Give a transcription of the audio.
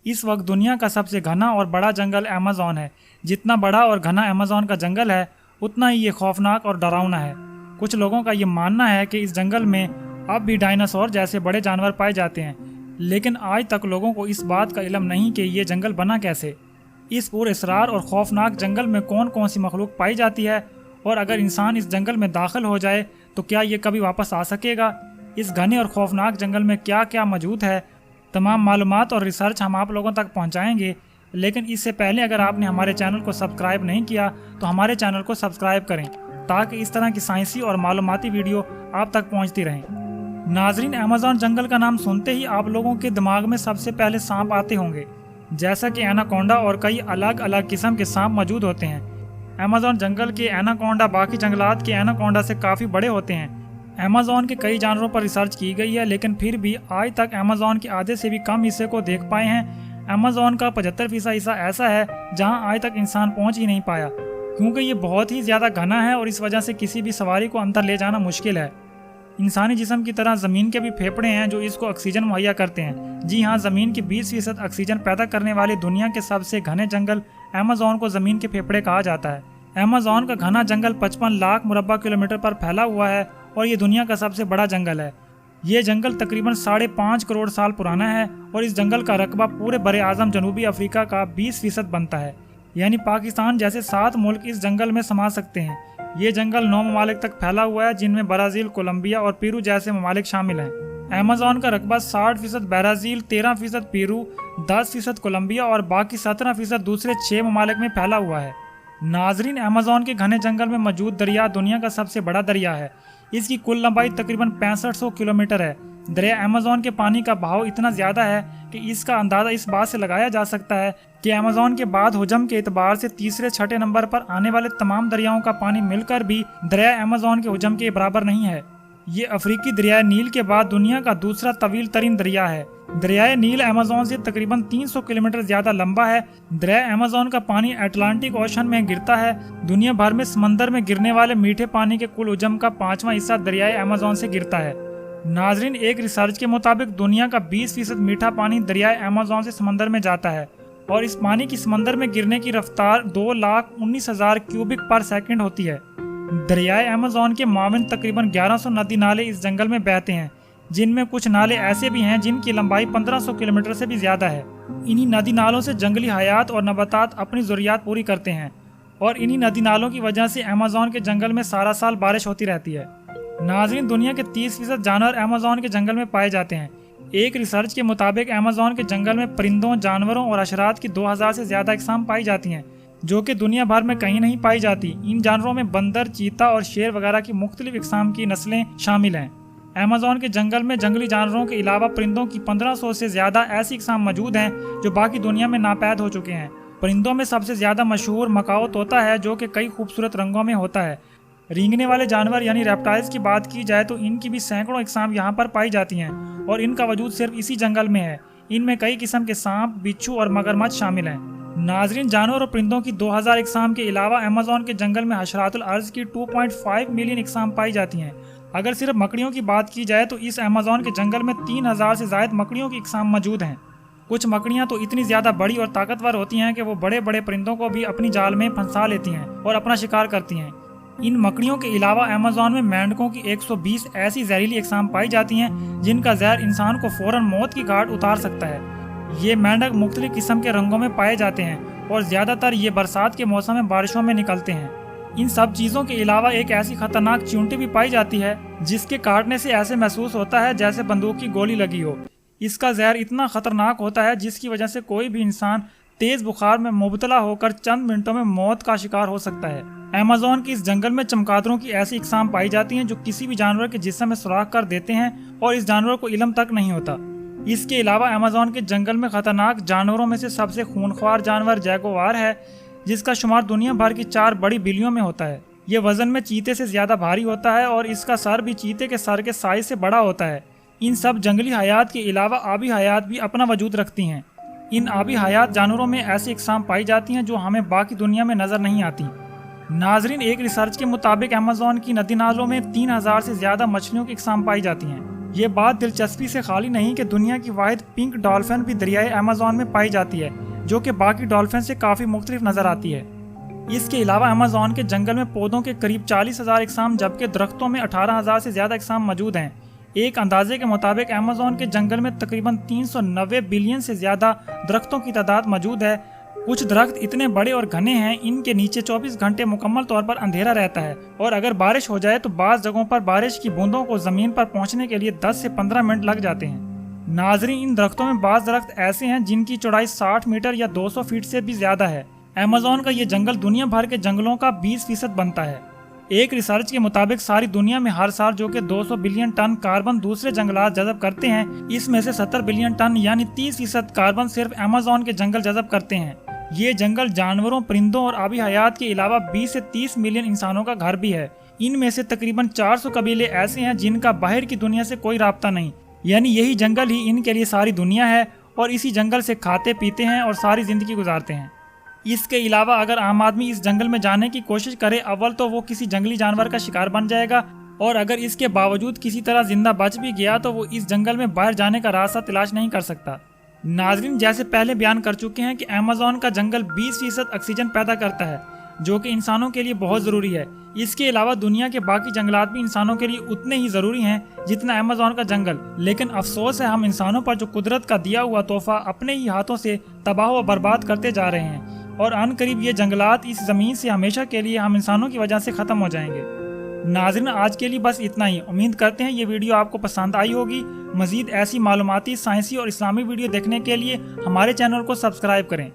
इस वक्त दुनिया का सबसे घना और बड़ा जंगल अमेज़न है। जितना बड़ा और घना अमेज़न का जंगल है, उतना ही ये खौफनाक और डरावना है। कुछ लोगों का ये मानना है कि इस जंगल में अब भी डायनासोर जैसे बड़े जानवर पाए जाते हैं, लेकिन आज तक लोगों को इस बात का इल्म नहीं कि ये जंगल बना कैसे। इस पुरअसरार और खौफनाक जंगल में कौन कौन सी मखलूक पाई जाती है, और अगर इंसान इस जंगल में दाखिल हो जाए तो क्या ये कभी वापस आ सकेगा। इस घने और खौफनाक जंगल में क्या क्या मौजूद है, तमाम मालूमात और रिसर्च हम आप लोगों तक पहुंचाएंगे। लेकिन इससे पहले अगर आपने हमारे चैनल को सब्सक्राइब नहीं किया तो हमारे चैनल को सब्सक्राइब करें, ताकि इस तरह की साइंसी और मालूमाती वीडियो आप तक पहुंचती रहें। नाजरीन, अमेज़न जंगल का नाम सुनते ही आप लोगों के दिमाग में सबसे पहले सांप आते होंगे। जैसा कि एनाकोंडा और कई अलग अलग किस्म के सांप मौजूद होते हैं। अमेज़न जंगल के एनाकोंडा बाकी जंगलात के एनाकोंडा से काफ़ी बड़े होते हैं। अमेज़न के कई जानवरों पर रिसर्च की गई है, लेकिन फिर भी आज तक अमेज़न के आधे से भी कम हिस्से को देख पाए हैं। अमेज़न का 75% हिस्सा ऐसा है जहां आज तक इंसान पहुंच ही नहीं पाया, क्योंकि ये बहुत ही ज़्यादा घना है और इस वजह से किसी भी सवारी को अंदर ले जाना मुश्किल है। इंसानी जिस्म की तरह ज़मीन के भी फेफड़े हैं जो इसको ऑक्सीजन मुहैया करते हैं। जी हाँ, ज़मीन की 20% ऑक्सीजन पैदा करने वाले दुनिया के सबसे घने जंगल अमेज़न को ज़मीन के फेफड़े कहा जाता है। अमेज़न का घना जंगल 55 लाख मुरब्बा किलोमीटर पर फैला हुआ है और ये दुनिया का सबसे बड़ा जंगल है। ये जंगल तकरीबन 5.5 करोड़ साल पुराना है और इस जंगल का रकबा पूरे बरे आज़म जनूबी अफ्रीका का 20% बनता है, यानी पाकिस्तान जैसे 7 मुल्क इस जंगल में समा सकते हैं। ये जंगल 9 ममालिक तक फैला हुआ है, जिनमें ब्राज़ील, कोलंबिया और पेरू जैसे ममालिक शामिल हैं। अमेज़न का रकबा 60% ब्राज़ील, 13% पेरू, 10% कोलंबिया और बाकी 17% दूसरे 6 ममालिक में फैला हुआ है। नाजरीन, अमेज़न के घने जंगल में मौजूद दरिया दुनिया का सबसे बड़ा दरिया है। इसकी कुल लंबाई तकरीबन 6500 किलोमीटर है। दरिया अमेज़न के पानी का बहाव इतना ज़्यादा है कि इसका अंदाज़ा इस बात से लगाया जा सकता है कि अमेज़न के बाद हुजम के एतबार से तीसरे छठे नंबर पर आने वाले तमाम दरियाओं का पानी मिलकर भी दरिया अमेज़न के हुजम के बराबर नहीं है। ये अफ्रीकी दरिया नील के बाद दुनिया का दूसरा तवील तरीन दरिया है। दरिया नील अमेज़न से तकरीबन 300 किलोमीटर ज़्यादा लंबा है। दरिया अमेज़न का पानी अटलांटिक ओशन में गिरता है। दुनिया भर में समंदर में गिरने वाले मीठे पानी के कुल हुजम का 5वां हिस्सा दरियाए अमेज़न से गिरता है। नाजरीन, एक रिसर्च के मुताबिक दुनिया का 20% मीठा पानी दरियाए अमेज़न से समंदर में जाता है और इस पानी की समंदर में गिरने की रफ्तार 2,19,000 क्यूबिक पर सेकंड होती है। दरियाए अमेज़न के माविन तकरीबन 1100 नदी नाले इस जंगल में बहते हैं, जिनमें कुछ नाले ऐसे भी हैं जिनकी लंबाई 1500 किलोमीटर से भी ज़्यादा है। इन्हीं नदी नालों से जंगली हयात और नबातात अपनी ज़रूरियात पूरी करते हैं और इन्हीं नदी नालों की वजह से अमेज़न के जंगल में सारा साल बारिश होती रहती है। नाज़रीन, दुनिया के 30% जानवर अमेज़न के जंगल में पाए जाते हैं। एक रिसर्च के मुताबिक अमेज़न के जंगल में परिंदों, जानवरों और हशरात की 2000 से ज़्यादा इकसाम पाई जाती हैं, जो कि दुनिया भर में कहीं नहीं पाई जाती। इन जानवरों में बंदर, चीता और शेर वगैरह की मुख्तलिफ इकसाम की नस्लें शामिल हैं। अमेज़न के जंगल में जंगली जानवरों के अलावा परिंदों की 1500 से ज़्यादा ऐसी इकसाम मौजूद हैं जो बाकी दुनिया में नापैद हो चुके हैं। परिंदों में सबसे ज़्यादा मशहूर मकाओ तोता है, जो कि कई खूबसूरत रंगों में होता है। रेंगने वाले जानवर यानी रेप्टाइल्स की बात की जाए तो इनकी भी सैकड़ों इकसाम यहाँ पर पाई जाती हैं और इनका वजूद सिर्फ इसी जंगल में है। इनमें कई किस्म के सांप, बिच्छू और मगरमच्छ शामिल हैं। नाजरीन, जानवर और परिंदों की 2000 इकसाम के अलावा अमेज़न के जंगल में हशरातुल अर्ज़ की 2.5 मिलियन इकसाम पाई जाती हैं। अगर सिर्फ मकड़ियों की बात की जाए तो इस अमेज़न के जंगल में 3000 से ज़ायद मकड़ियों की इकसाम मौजूद हैं। कुछ मकड़ियाँ तो इतनी ज़्यादा बड़ी और ताकतवर होती हैं कि वो बड़े बड़े परिंदों को भी अपनी जाल में फंसा लेती हैं और अपना शिकार करती हैं। इन मकड़ियों के अलावा अमेज़न में मेंढकों की 120 ऐसी जहरीली इकसाम पाई जाती हैं जिनका जहर इंसान को फौरन मौत की घाट उतार सकता है। ये मेंढक मुख्तलिफ किस्म के रंगों में पाए जाते हैं और ज़्यादातर ये बरसात के मौसम में बारिशों में निकलते हैं। इन सब चीज़ों के अलावा एक ऐसी खतरनाक चींटी भी पाई जाती है जिसके काटने से ऐसे महसूस होता है जैसे बंदूक की गोली लगी हो। इसका जहर इतना खतरनाक होता है जिसकी वजह से कोई भी इंसान तेज़ बुखार में मुबतला होकर चंद मिनटों में मौत का शिकार हो सकता है। अमेज़न के इस जंगल में चमगादड़ों की ऐसी इकसाम पाई जाती हैं जो किसी भी जानवर के जिस्म में सुराख कर देते हैं और इस जानवर को इल्म तक नहीं होता। इसके अलावा अमेज़न के जंगल में खतरनाक जानवरों में से सबसे खूनख्वार जानवर जैगुआर है, जिसका शुमार दुनिया भर की 4 बड़ी बिल्लियों में होता है। ये वजन में चीते से ज़्यादा भारी होता है और इसका सर भी चीते के सर के साइज से बड़ा होता है। इन सब जंगली हयात के अलावा आबी हयात भी अपना वजूद रखती हैं। इन आबी हयात जानवरों में ऐसी इकसाम पाई जाती हैं जो हमें बाकी दुनिया में नज़र नहीं आती। नाजरीन, एक रिसर्च के मुताबिक अमेज़न की नदी नालों में 3000 से ज़्यादा मछलियों की इकसाम पाई जाती हैं। ये बात दिलचस्पी से खाली नहीं कि दुनिया की वाहिद पिंक डॉल्फिन भी दरियाए अमेज़न में पाई जाती है, जो कि बाकी डॉल्फिन से काफ़ी मुख्तलिफ नज़र आती है। इसके अलावा अमेज़न के जंगल में पौधों के करीब 40,000 अक़साम जबकि दरख्तों में 18,000 से ज़्यादा अक़साम मौजूद हैं। एक अंदाजे के मुताबिक अमेज़न के जंगल में तकरीबन 390 बिलियन से ज़्यादा दरख्तों की तादाद मौजूद है। कुछ दरख्त इतने बड़े और घने हैं, इनके नीचे 24 घंटे मुकम्मल तौर पर अंधेरा रहता है और अगर बारिश हो जाए तो बाज़ जगहों पर बारिश की बूंदों को ज़मीन पर पहुँचने के लिए 10 से 15 मिनट लग जाते हैं। नाज़रीन, इन दरख्तों में बाज़ दरख्त ऐसे हैं जिनकी चौड़ाई 60 मीटर या 200 फीट से भी ज़्यादा है। अमेज़न का ये जंगल दुनिया भर के जंगलों का 20% बनता है। एक रिसर्च के मुताबिक सारी दुनिया में हर साल जो कि 200 बिलियन टन कार्बन दूसरे जंगलात जज़ब करते हैं, इसमें से 70 बिलियन टन यानी 30% कार्बन सिर्फ अमेज़न के जंगल जज़ब करते हैं। ये जंगल जानवरों, परिंदों और आबी हयात के अलावा 20 से 30 मिलियन इंसानों का घर भी है। इनमें से तकरीबन 400 कबीले ऐसे हैं जिनका बाहर की दुनिया से कोई राब्ता नहीं, यानी यही जंगल ही इनके लिए सारी दुनिया है और इसी जंगल से खाते पीते हैं और सारी ज़िंदगी गुजारते हैं। इसके अलावा अगर आम आदमी इस जंगल में जाने की कोशिश करे, अव्वल तो वो किसी जंगली जानवर का शिकार बन जाएगा और अगर इसके बावजूद किसी तरह जिंदा बच भी गया तो वो इस जंगल में बाहर जाने का रास्ता तलाश नहीं कर सकता। नाज़रीन, जैसे पहले बयान कर चुके हैं कि अमेज़न का जंगल 20% ऑक्सीजन पैदा करता है, जो कि इंसानों के लिए बहुत ज़रूरी है। इसके अलावा दुनिया के बाकी जंगलात भी इंसानों के लिए उतने ही ज़रूरी हैं जितना अमेज़न का जंगल। लेकिन अफसोस है, हम इंसानों पर जो कुदरत का दिया हुआ तोहफा अपने ही हाथों से तबाह व बर्बाद करते जा रहे हैं और अनकरीब ये जंगलात इस ज़मीन से हमेशा के लिए हम इंसानों की वजह से ख़त्म हो जाएंगे। नाज़रीन, आज के लिए बस इतना ही। उम्मीद करते हैं ये वीडियो आपको पसंद आई होगी। मज़ीद ऐसी मालूमाती, साइंसी और इस्लामी वीडियो देखने के लिए हमारे चैनल को सब्सक्राइब करें।